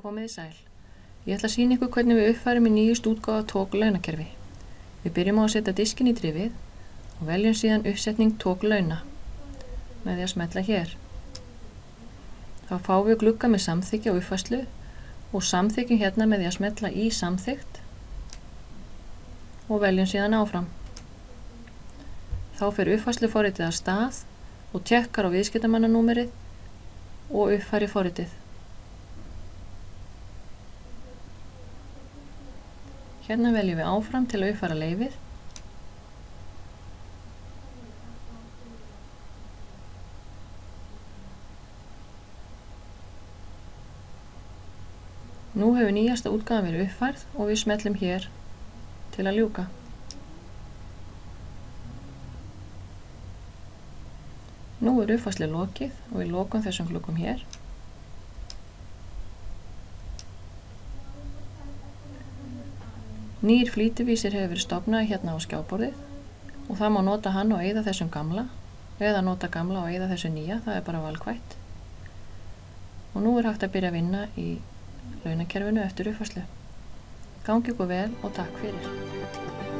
Komið þið sæl. Ég ætla að sýna ykkur hvernig við uppfærum í nýjust útgáfu TOG launakerfi. Við byrjum á að setja diskinn í drifið og veljum síðan uppsetning TOG launa með því að smella hér. Þá fáum við glugga með samþykki og uppfærslu og samþykkjum hérna með því að smella í samþykkt og veljum síðan áfram. Þá fer uppfærsluforritið af stað og tékkar á viðskiptamannanúmerið og uppfærir forritið. Hérna veljum við áfram til að uppfæra leyfið. Nú hefur nýjasta útgáfan verið uppfærð og við smellum hér til að ljúka. Nú er uppfærslu lokið og við lokum þessum gluggum hér. Nýr flýtivísir hefur verið stofnaður hérna á skjáborðið og það má nota hann og eyða þessum gamla eða nota gamla og eyða þessu nýja, það er bara valkvætt. Og nú er hægt að byrja að vinna í launakerfinu eftir uppfærslu. Gangi ykkur vel og takk fyrir.